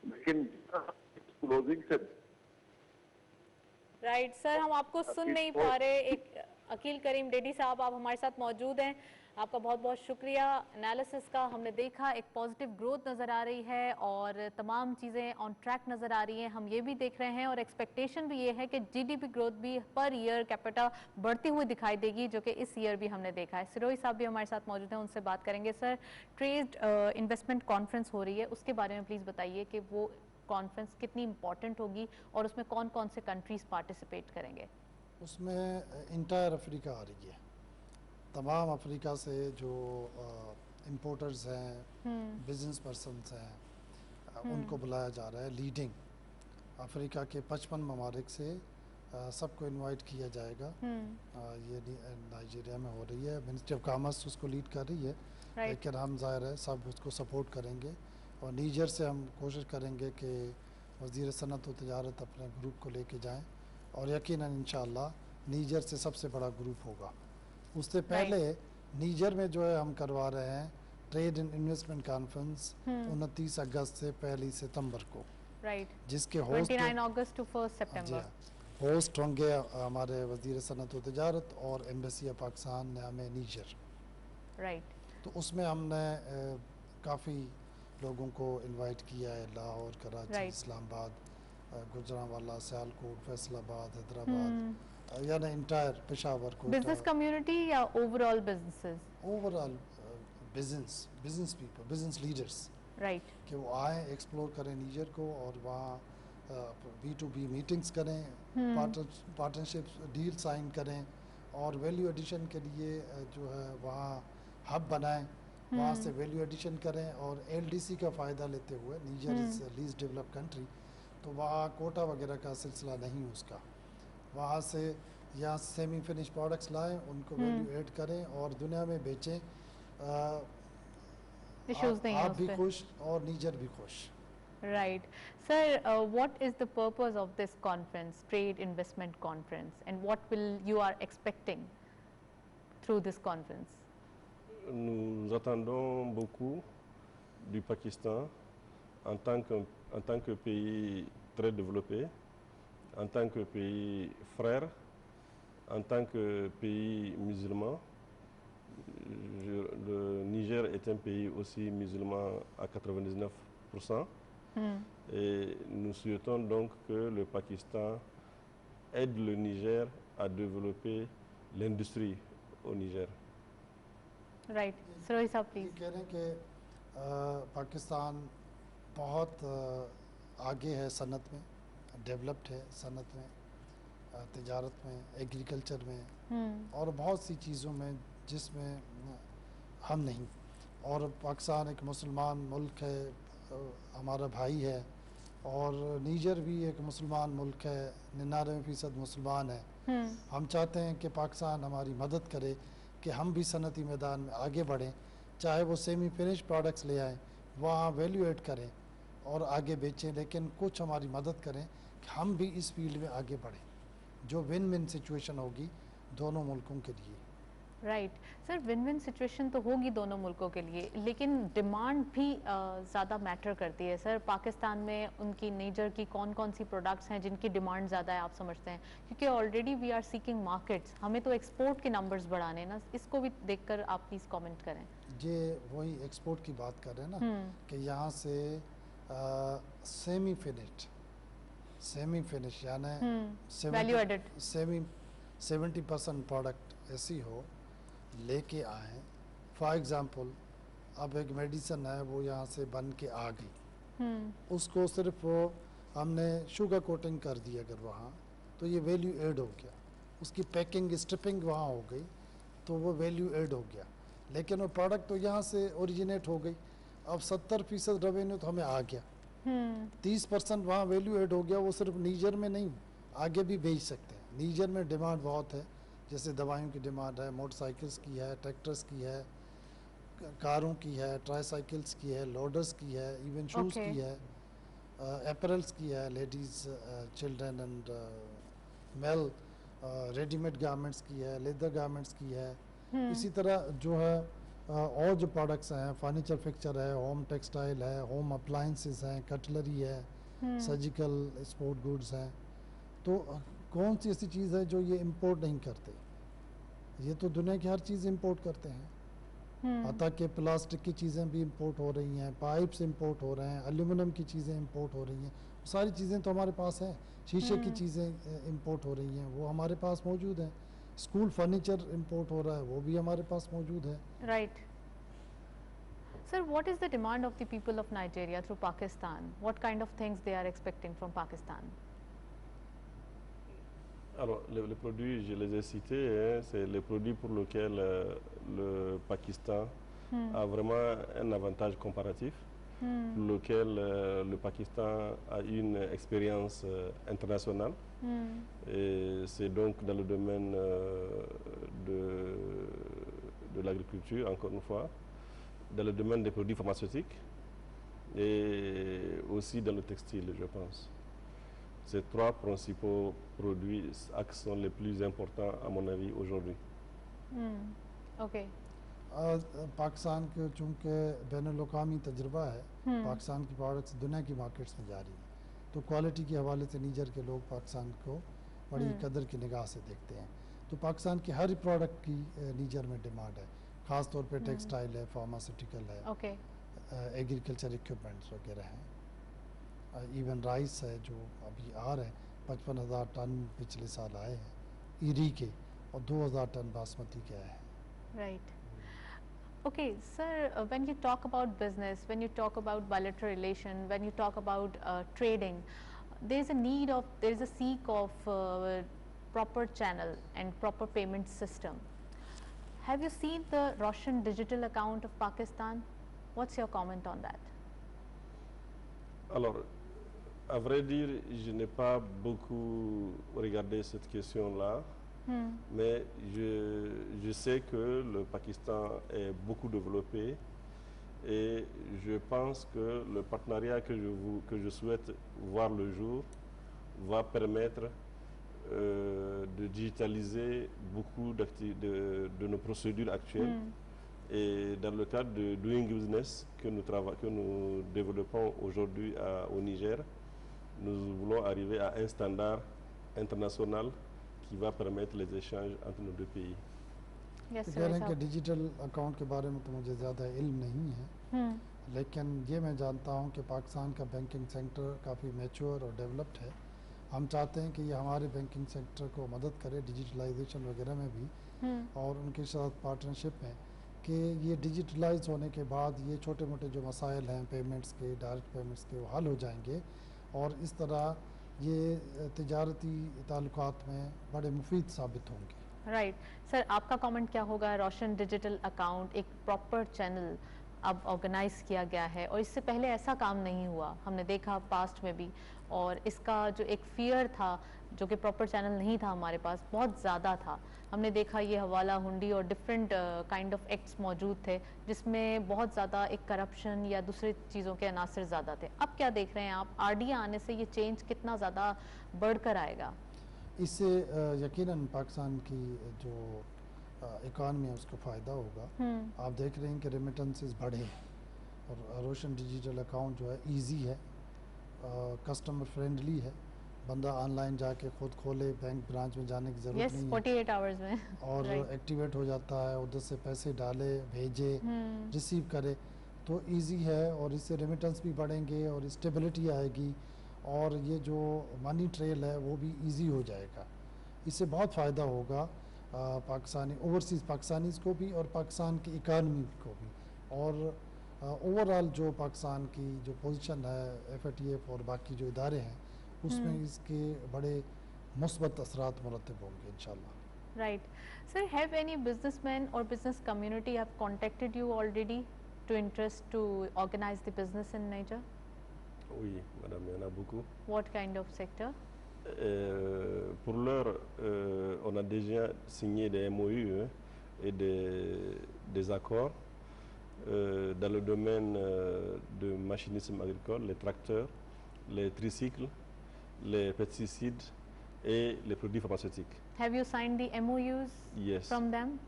लेकिन क्लोजिंग से राइट सर हम आपको सुन नहीं पा रहे। एक अकील करीम डेडी साहब आप हमारे साथ मौजूद हैं, आपका बहुत बहुत शुक्रिया एनालिसिस का। हमने देखा एक पॉजिटिव ग्रोथ नज़र आ रही है और तमाम चीज़ें ऑन ट्रैक नज़र आ रही हैं। हम ये भी देख रहे हैं और एक्सपेक्टेशन भी ये है कि जीडीपी ग्रोथ भी पर ईयर कैपिटा बढ़ती हुई दिखाई देगी, जो कि इस ईयर भी हमने देखा है। सिरोही साहब भी हमारे साथ मौजूद हैं, उनसे बात करेंगे। सर ट्रेड इन्वेस्टमेंट कॉन्फ्रेंस हो रही है, उसके बारे में प्लीज़ बताइए कि वो कॉन्फ्रेंस कितनी इंपॉर्टेंट होगी और उसमें कौन कौन से कंट्रीज पार्टिसिपेट करेंगे? उसमें इंटायर अफ्रीका आ रही है, तमाम अफ्रीका से जो इंपोर्टर्स हैं, बिजनेस पर्सनस हैं, उनको बुलाया जा रहा है। लीडिंग अफ्रीका के 55 ममालिक से सबको इनवाइट किया जाएगा। ये नाइजीरिया में हो रही है, मिनिस्ट्री ऑफ कॉमर्स उसको लीड कर रही है, लेकिन हम ज़ाहिर है सब उसको सपोर्ट करेंगे। और नीजर से हम कोशिश करेंगे कि वज़ीर सनत व तजारत अपने ग्रुप को लेके जाएं, और यकीनन इंशाअल्लाह नीजर से सबसे बड़ा ग्रुप होगा। उससे पहले नीजर में जो है हम करवा रहे हैं ट्रेड एंड इन्वेस्टमेंट कॉन्फ्रेंस 29 अगस्त से 1 सितंबर को, जिसके होस्ट 29 अगस्त टू 1 सितंबर होस्ट होंगे हमारे वज़ीर सनत व तजारत और एम्बेसी ऑफ पाकिस्तान नामे नीजर। तो उसमें हमने काफ़ी लोगों को इनवाइट किया है, लाहौर, कराची, इस्लामाबाद, गुजरांवाला, सियालकोट, फैसलाबाद, हैदराबाद, यानी इंटायर पेशावर को। बिजनेस कम्युनिटी या overall businesses? Overall business people, business leaders, कि वो आए, एक्सप्लोर करें नीजर को और वहाँ B2B मीटिंग्स करें, पार्टनरशिप डील साइन करें और वैल्यू एडिशन के लिए जो है वहाँ हब बनाएं, वहाँ से वैल्यू एडिशन करें। और LDC का फ़ायदा लेते हुए, नीजर इज़ लीस्ट डेवलप्ड कंट्री, तो वहाँ कोटा वगैरह का सिलसिला नहीं उसका। वहाँ से यहाँ सेमी फिनिश प्रोडक्ट्स लाएं, उनको वैल्यू ऐड करें और दुनिया में बेचें। आप भी खुश और नीजर भी खुश। Right. Sir, what is the purpose of this conference, Trade Investment Conference, and what you are expecting through this conference? Nous attendons beaucoup du Pakistan en tant que pays très développé, en tant que pays frère, En tant que pays musulman, le Niger est un pays aussi musulman à 99%. Et nous souhaitons donc que le Pakistan aide le Niger à développer l'industrie au Niger. Right. Sirohi Saab, ये please. कह रहे हैं कि पाकिस्तान बहुत आगे है सनत में, developed है सनत में, तिजारत में, एग्रीकल्चर में और बहुत सी चीज़ों में जिसमें हम नहीं। और पाकिस्तान एक मुसलमान मुल्क है, हमारा भाई है, और नीजर भी एक मुसलमान मुल्क है, 99% मुसलमान है। हम चाहते हैं कि पाकिस्तान हमारी मदद करे कि हम भी सनती मैदान में आगे बढ़ें, चाहे वो सेमी फिनिश प्रोडक्ट्स ले आएँ, वहाँ वैल्यू एड करें और आगे बेचें, लेकिन कुछ हमारी मदद करें कि हम भी इस फील्ड में आगे बढ़ें, जो विन विन सिचुएशन होगी दोनों मुल्कों के लिए। Right sir, win win situation तो होगी दोनों मुल्कों के लिए, लेकिन डिमांड भी ज़्यादा मैटर करती है सर। पाकिस्तान में उनकी नीजर की कौन कौन सी प्रोडक्ट्स हैं जिनकी डिमांड ज़्यादा है, आप समझते हैं? क्योंकि already we are seeking markets, हमें तो एक्सपोर्ट के नंबर्स बढ़ाने ना, इसको भी देखकर आप प्लीज़ कमेंट करें। ये वही एक्सपोर्ट की बात कर रहे हैं ना कि यहाँ से सेमी फिनिश यानी वैल्यू एडेड 70% प्रोडक्ट ऐसी हो लेके आए। फॉर एग्ज़ाम्पल अब एक मेडिसिन है वो यहाँ से बन के आ गई, उसको सिर्फ हमने शुगर कोटिंग कर दी अगर वहाँ, तो ये वैल्यू ऐड हो गया। उसकी पैकिंग स्ट्रिपिंग वहाँ हो गई तो वो वैल्यू ऐड हो गया, लेकिन वो प्रोडक्ट तो यहाँ से ओरिजिनेट हो गई। अब 70% रेवेन्यू तो हमें आ गया, 30% वहाँ वैल्यू ऐड हो गया। वो सिर्फ नीजर में नहीं, आगे भी बेच सकते हैं। नीजर में डिमांड बहुत है, जैसे दवाइयों की डिमांड है, मोटरसाइकिल्स की है, ट्रैक्टर्स की है, कारों की है, ट्राईसाइकिल्स की है, लोडर्स की है, इवन शूज़ की है, अपरेल्स की है, ladies, children and male, readymade garments की है, लेदर गारमेंट्स की है। इसी तरह जो है और जो प्रोडक्ट्स हैं, फर्नीचर फिक्चर है, होम टेक्सटाइल है, होम अप्लाइंसेस हैं, कटलरी है, सर्जिकल स्पोर्ट गुड्स हैं। तो कौन सी ऐसी चीज़ है जो ये इंपोर्ट नहीं करते? ये तो दुनिया की हर चीज़ इंपोर्ट करते हैं, हत्ता कि प्लास्टिक की चीज़ें भी इंपोर्ट हो रही हैं, पाइप्स इंपोर्ट हो रहे हैं, एल्यूमिनियम की चीज़ें इंपोर्ट हो रही हैं। सारी चीज़ें तो हमारे पास हैं, शीशे की चीज़ें इंपोर्ट हो रही हैं, वो हमारे पास मौजूद हैं। स्कूल फर्नीचर इंपोर्ट हो रहा है, वो भी हमारे पास मौजूद है। Right sir, what is the demand of the people of Nigeria through Pakistan? What kind of things they are expecting from Pakistan? Alors, les produits, je les ai cités, hein, c'est les produits pour lesquels le Pakistan a vraiment un avantage comparatif, pour lequel le Pakistan a une expérience internationale. Et c'est donc dans le domaine de l'agriculture, encore une fois, dans le domaine des produits pharmaceutiques et aussi dans le textile, je pense. Ces trois principaux produits axes sont les plus importants à mon avis aujourd'hui. Okay Pakistan के चूँकि बैनुल-अक़वामी तजुर्बा है, पाकिस्तान की products दुनिया की markets में जा रही हैं, तो क्वालिटी के हवाले से नीजर के लोग पाकिस्तान को बड़ी कदर की निगाह से देखते हैं। तो पाकिस्तान की हर प्रोडक्ट की नीजर में डिमांड है, ख़ास तौर पे टेक्सटाइल है, फार्मास्यूटिकल है, ओके एग्रीकल्चर इक्विपमेंट्स वगैरह हैं, इवन राइस है जो अभी आ रहे हैं, 55,000 टन पिछले साल आए हैं ईरी के, और 2,000 टन बासमती के आए हैं। Right. Okay, sir, when you talk about business, when you talk about bilateral relation, when you talk about trading, there is a need of, there is a seek of proper channel and proper payment system. Have you seen the Roshan digital account of Pakistan? What's your comment on that? Alors, à vrai dire, je n'ai pas beaucoup regardé cette question-là. Mais je sais que le Pakistan est beaucoup développé et je pense que le partenariat que je souhaite voir le jour va permettre de digitaliser beaucoup de nos procédures actuelles. Et dans le cadre de Doing Business que nous développons aujourd'hui au Niger, nous voulons arriver à un standard international qui va permettre les échanges entre nos deux pays. Yes, तो sir, कह रहे हैं कि साहब। Digital account के बारे में तो मुझे ज़्यादा इल्म नहीं है, लेकिन ये मैं जानता हूँ कि पाकिस्तान का बैंकिंग सेक्टर काफ़ी मैच्योर और डेवलप्ड है। हम चाहते हैं कि ये हमारे बैंकिंग सेक्टर को मदद करे डिजिटलाइजेशन वगैरह में भी, और उनके साथ पार्टनरशिप में कि ये डिजिटलाइज होने के बाद ये छोटे मोटे जो मसाइल हैं पेमेंट्स के, डायरेक्ट पेमेंट्स के, वो हल हो जाएंगे और इस तरह ये तिजारती ताल्लुकात में बड़े मुफीद साबित होंगे। राइट सर, आपका कमेंट क्या होगा? रोशन डिजिटल अकाउंट एक प्रॉपर चैनल अब ऑर्गेनाइज किया गया है और इससे पहले ऐसा काम नहीं हुआ, हमने देखा पास्ट में भी, और इसका जो एक फियर था जो कि प्रॉपर चैनल नहीं था हमारे पास, बहुत ज़्यादा था। हमने देखा ये हवाला हुंडी और डिफरेंट काइंड ऑफ एक्ट्स मौजूद थे जिसमें बहुत ज़्यादा एक करप्शन या दूसरी चीज़ों के अनासर ज़्यादा थे। अब क्या देख रहे हैं आप, आरडीए आने से ये चेंज कितना ज़्यादा बढ़कर आएगा? इससे यकीनन पाकिस्तान की जो इकॉनमी है उसको फ़ायदा होगा। आप देख रहे हैं कि रेमिटेंसेस बढ़े हैं और रोशन डिजिटल अकाउंट जो है इजी है, कस्टमर फ्रेंडली है, बंदा ऑनलाइन जाके खुद खोले, बैंक ब्रांच में जाने की ज़रूरत नहीं 48 आवर्स में और एक्टिवेट हो जाता है, उधर से पैसे डाले, भेजे, रिसीव करे, तो इजी है और इससे रेमिटेंस भी बढ़ेंगे और स्टेबिलिटी आएगी और ये जो मनी ट्रेल है वो भी इजी हो जाएगा। इससे बहुत फ़ायदा होगा पाकिस्तानी ओवरसीज़ पाकिस्तानीज़ को भी और पाकिस्तान की इकानमी को भी, और ओवरऑल जो पाकिस्तान की जो पोजीशन है FATF और बाकी जो इदारे हैं उसमें इसके बड़े मुस्बत असरात मुरतब होंगे इंशाल्लाह। Right. Sir, have any businessmen or business community have contacted you already to interest to organize the business in Niger? Oui, madame, il y en a beaucoup. What kind of sector? Pour l'heure, on a déjà signé des MOU et des accords dans le domaine de machinisme agricole, les tracteurs, les tricycles, les pesticides et les produits pharmaceutiques. Have you signed the MOUs Yes. from them?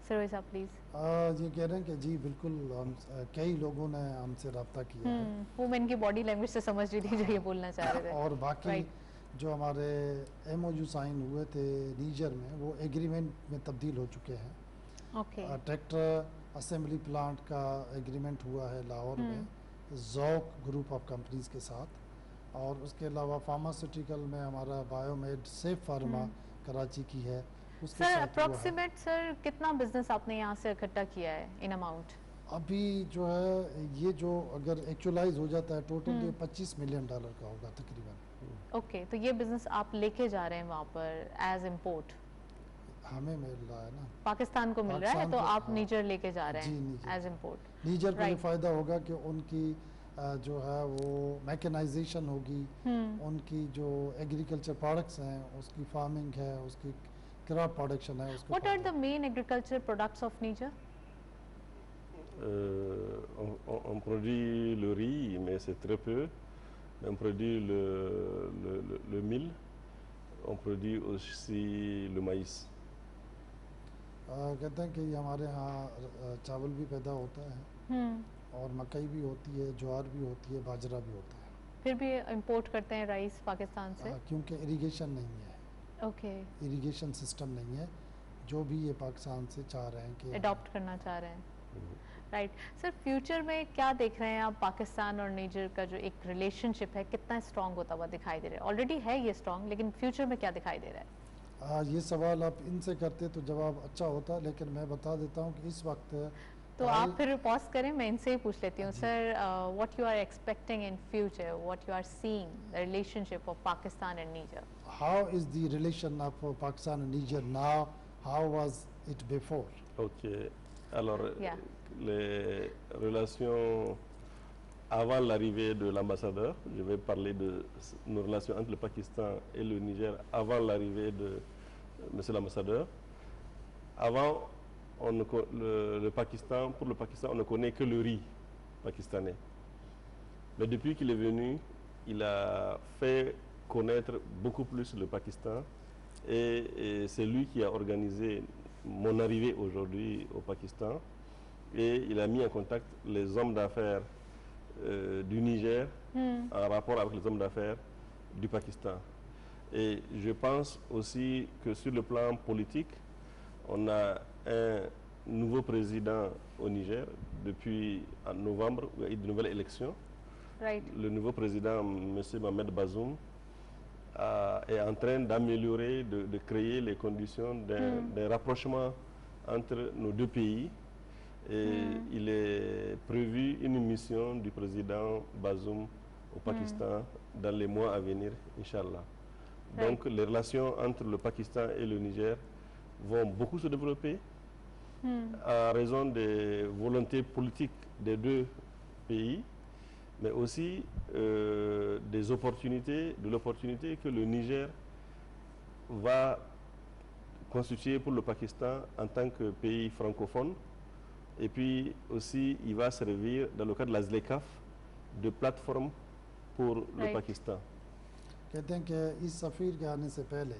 Sir, please. ये कह रहे हैं कि जी बिल्कुल कई लोगों ने हमसे रब्ता किया है वो मैं इनकी बॉडी लैंग्वेज से समझ रही थी जो ये बोलना चाह रहे थे। और बाकी Right. जो हमारे MOU साइन हुए थे नीजर में वो एग्रीमेंट में तब्दील हो चुके हैं। Okay. ट्रैक्टर असेंबली प्लांट का एग्रीमेंट हुआ है लाहौर में ज़ौक ग्रुप ऑफ कंपनीज के साथ, और उसके अलावा फार्मास्यूटिकल में हमारा बायोमेड सेफ फार्मा कराची की है उसके सर साथ हुआ है। अप्रोक्सीमेट सर कितना बिजनेस आपने यहाँ से इकट्ठा किया है इन अमाउंट? अभी जो है ये जो अगर एक्चुअलाइज हो जाता है टोटल ये $25 मिलियन का होगा तकरीबन। ओके, तो ये बिजनेस आप लेके जा रहे हैं वहाँ पर एज इम्पोर्ट? हमें मिल रहा है ना, पाकिस्तान को मिल रहा है, पाकिस्तान तो को, आप हाँ। नीजर लेके जा रहे जी, हैं नीजर। As import. नीजर को ये Right. फ़ायदा होगा कि उनकी जो है वो मैकेनाइजेशन होगी, उनकी जो एग्रीकल्चर प्रोडक्ट्स हैं, उसकी फार्मिंग है, उसकी क्रॉप प्रोडक्शन है, उसको What are फायदा the main agricultural products of Niger? On produit le riz, mais c'est très peu. On produit le mil. On produit aussi le maïs. कहते हैं कि हमारे यहाँ चावल भी पैदा होता है और मकई भी होती है, ज्वार भी होती है, बाजरा भी होता है, फिर भी इंपोर्ट करते हैं राइस पाकिस्तान से? क्योंकि इरिगेशन नहीं है, ओके, इरिगेशन सिस्टम नहीं है जो भी ये पाकिस्तान से चाह रहे हैं कि अडॉप्ट करना चाह रहे हैं। राइट सर, फ्यूचर में क्या देख रहे हैं आप? पाकिस्तान और निजर का जो एक रिलेशनशिप है कितना स्ट्रांग होता हुआ दिखाई दे रहा है? ऑलरेडी है ये स्ट्रांग, लेकिन फ्यूचर में क्या दिखाई दे रहा है? ये सवाल आप इनसे करते तो जवाब अच्छा होता, लेकिन मैं बता देता हूँ कि इस वक्त तो आप फिर पॉज करें, मैं इनसे ही पूछ लेती हूँ। Sir, what you are expecting in future, what you are seeing the relationship of Pakistan and Niger? How is the relation of Pakistan and Niger now, how was it before? Ok. Alors, Yeah. les relations avant l'arrivée de l'ambassadeur, je vais parler de nos relations entre le Pakistan et le Niger avant l'arrivée de monsieur l'ambassadeur. Avant, le Pakistan, pour le Pakistan, on ne connaît que le riz pakistanais. Mais depuis qu'il est venu, il a fait connaître beaucoup plus le Pakistan et c'est lui qui a organisé mon arrivée aujourd'hui au Pakistan, et il a mis en contact les hommes d'affaires du Niger en rapport avec les hommes d'affaires du Pakistan. Et je pense aussi que sur le plan politique, on a un nouveau président au Niger depuis en novembre, où il y a eu de nouvelles élections. Right. Le nouveau président, M. Mohamed Bazoum, est en train d'améliorer, de créer les conditions d'un rapprochement entre nos deux pays. Et il est prévu une mission du président Bazoum au Pakistan dans les mois à venir, Inch'Allah. Donc les relations entre le Pakistan et le Niger vont beaucoup se développer à raison des volontés politiques des deux pays, mais aussi de l'opportunité que le Niger va constituer pour le Pakistan en tant que pays francophone. Et puis aussi, il va servir, dans le cadre de la ZLECAf, de plateforme pour le Pakistan. कहते हैं कि इस सफ़ीर के आने से पहले,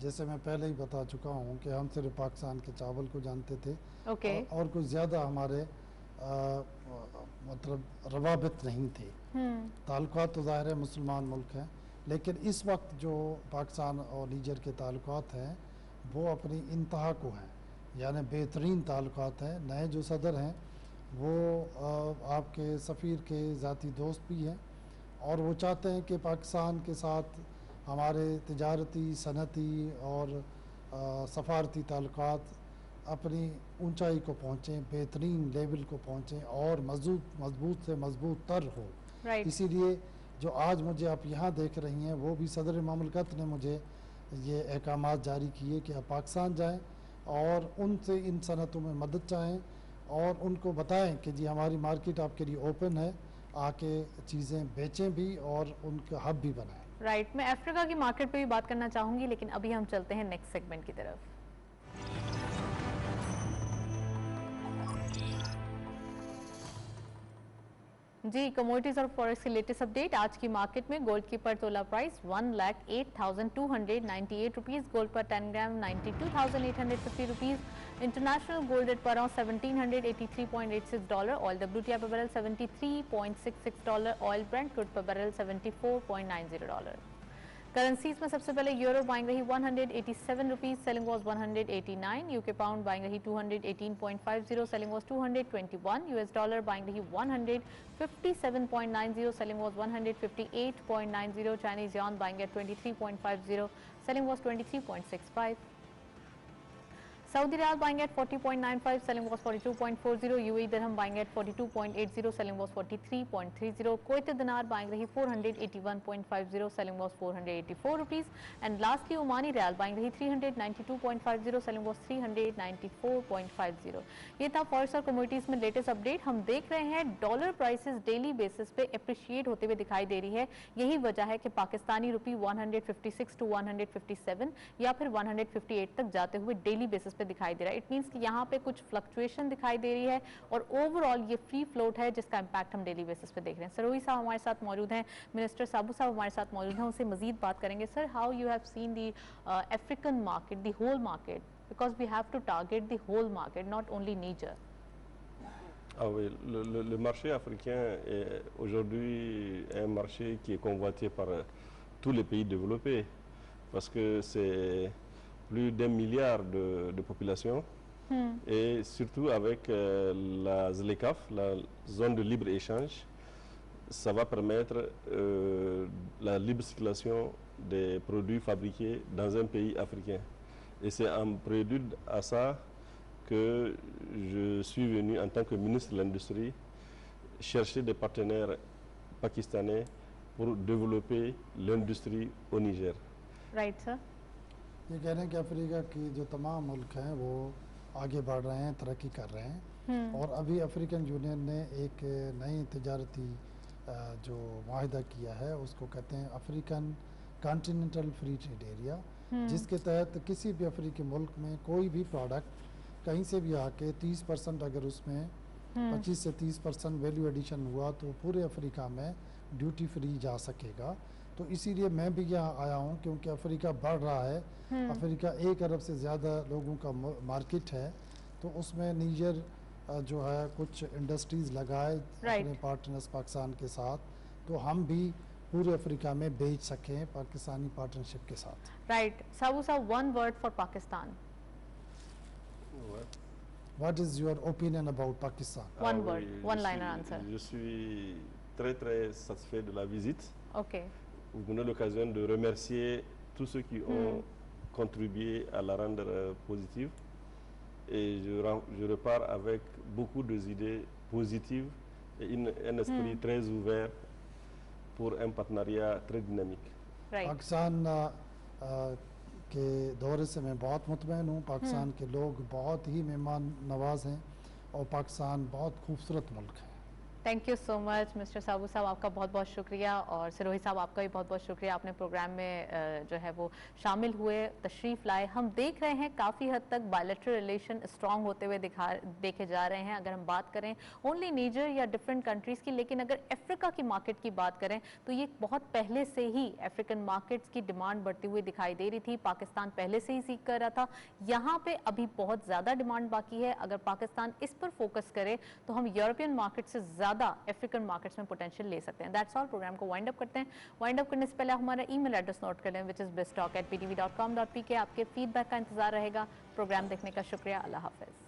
जैसे मैं पहले ही बता चुका हूँ कि हम सिर्फ पाकिस्तान के चावल को जानते थे और कुछ ज़्यादा हमारे मतलब रवाबित नहीं थे। ताल्लुकात तो ज़ाहिर है मुसलमान मुल्क हैं, लेकिन इस वक्त जो पाकिस्तान और नीजर के ताल्लुकात हैं वो अपनी इंतहा को हैं, यानी बेहतरीन ताल्लुकात हैं। नए जो सदर हैं वो आपके सफ़ीर के ज़ाती दोस्त भी हैं और वो चाहते हैं कि पाकिस्तान के साथ हमारे तिजारती, सनती और सफारती ताल्लुकात अपनी ऊंचाई को पहुँचें, बेहतरीन लेवल को पहुँचें और मजबूत से मजबूत तर हो। इसीलिए जो आज मुझे आप यहाँ देख रही हैं वो भी सदर ममलकत ने मुझे ये अहकामात जारी किए कि आप पाकिस्तान जाएँ और उनसे इन सनतों में मदद चाहें और उनको बताएं कि जी हमारी मार्केट आपके लिए ओपन है, आके चीज़ें बेचें भी और उनका हब भी बनाएं। राइट, मैं अफ्रीका की मार्केट पे भी बात करना चाहूँगी, लेकिन अभी हम चलते हैं नेक्स्ट सेगमेंट की तरफ। जी, कमोडिटीज और फॉरेक्स की लेटेस्ट अपडेट। आज की मार्केट में गोल्ड की पर तोला प्राइस 1,08,298 रुपीज़, गोल्ड पर 10 ग्राम 92,850 रुपीज़, इंटरनेशनल गोल्ड रेट पर अराउंड $1,783.86, ऑयल WTI पर बैरल $73.66, ऑयल ब्रेंट क्रूड पर बैरल $74.90। करेंसीज में सबसे पहले यूरो बाइंग रही 187 rupees, selling was 189, UK pound buying रही 218.50, selling was 221, US dollar buying रही 157.90, selling was 158.90, Chinese yuan buying eight 23.50, selling was 23.65, Saudi Riyal buying at 40.95, selling was 42.40, UAE Dirham buying at 42.80, selling was 43.30, Kuwaiti Dinar buying rahi 481.50, selling was 484 rupees, and lastly Omani Riyal buying rahi 392.50, selling was 394.50। ये था forex और commodities में latest update. हम देख रहे हैं dollar prices daily basis पे appreciate होते हुए दिखाई दे रही है। यही वजह है कि पाकिस्तानी रुपी 156 टू 157 या फिर 158 तक जाते हुए डेली बेसिस पे दिखाई दे रहा है। इट मींस कि यहाँ पे कुछ फ्लक्चुएशन दिखाई दे रही है और ओवरऑल ये फ्री फ्लोट है जिसका इंपैक्ट हम डेली बेसिस पे देख रहे हैं। सरोही साहब हमारे साथ मौजूद हैं, मिनिस्टर साबू साहब हमारे साथ मौजूद हैं, उनसे मजीद बात करेंगे। Sir, how you have seen the African market, the whole market, because we have to target the whole market, not only Niger. Ah oui, le marché africain est aujourd'hui un marché qui est convoité par tous les pays développés parce que c'est plus d'1 milliard de population et surtout avec la ZLECAf, la zone de libre-échange, ça va permettre la libre circulation des produits fabriqués dans un pays africain. Et c'est en prélude à ça que je suis venu en tant que ministre de l'Industrie chercher des partenaires pakistanais pour développer l'industrie au Niger. Right, sir. ये कह रहे हैं कि Africa की जो तमाम मुल्क हैं वो आगे बढ़ रहे हैं, तरक्की कर रहे हैं और अभी अफ्रीकन यूनियन ने एक नई तिजारती जो माहिदा किया है उसको कहते हैं African continental free trade area, जिसके तहत किसी भी अफ्रीकी मुल्क में कोई भी प्रोडक्ट कहीं से भी आके 30% अगर उसमें 25 से 30% वैल्यू एडिशन हुआ तो पूरे अफ्रीका में ड्यूटी फ्री जा सकेगा। तो इसीलिए मैं भी यहाँ आया हूँ क्योंकि अफ्रीका बढ़ रहा है। अफ्रीका 1 अरब से ज़्यादा लोगों का मार्केट है, तो उसमें नीजर जो है कुछ इंडस्ट्रीज़ लगाए अपने पार्टनर्स पाकिस्तान के साथ, तो हम भी पूरे अफ्रीका में बेच सकें पाकिस्तानी पार्टनरशिप के साथ। राइट, साबू साहब, one word for Pakistan. What is your opinion about Pakistan? One word, one-liner answer. Je suis très très satisfait de la visite. Ok. Vous me donnez l'occasion de remercier tous ceux qui ont contribué à la rendre positive. Et je repars avec beaucoup d'idées positives et un esprit très ouvert pour un partenariat très dynamique. Right. Pakistan के दौरे से मैं बहुत मुतमईन हूँ। पाकिस्तान के लोग बहुत ही मेहमान नवाज हैं और पाकिस्तान बहुत खूबसूरत मुल्क है। Thank you so much mister Sabu sahab, आपका बहुत बहुत शुक्रिया, और सिरोही साहब आपका भी बहुत बहुत शुक्रिया, आपने प्रोग्राम में जो है वो शामिल हुए, तशरीफ़ लाए। हम देख रहे हैं काफ़ी हद तक बायलैटरल रिलेशन स्ट्रॉन्ग होते हुए देखे जा रहे हैं। अगर हम बात करें ओनली नीजर या डिफरेंट कंट्रीज़ की, लेकिन अगर अफ्रीका की मार्केट की बात करें तो ये बहुत पहले से ही अफ्रीकन मार्केट्स की डिमांड बढ़ती हुई दिखाई दे रही थी। पाकिस्तान पहले से ही सीख कर रहा था, यहाँ पे अभी बहुत ज़्यादा डिमांड बाकी है। अगर पाकिस्तान इस पर फोकस करे तो हम यूरोपियन मार्केट से ज़्यादा अफ्रीकन मार्केट्स में पोटेंशियल ले सकते हैं। That's all. प्रोग्राम को वाइंड अप करते हैं। वाइंड अप करने से पहले हमारा ईमेल एड्रेस नोट कर लें, विच इज़ biztalk@ptv.com.pk। आपके फीडबैक का इंतजार रहेगा। प्रोग्राम देखने का शुक्रिया। अल्लाह हाफिज़।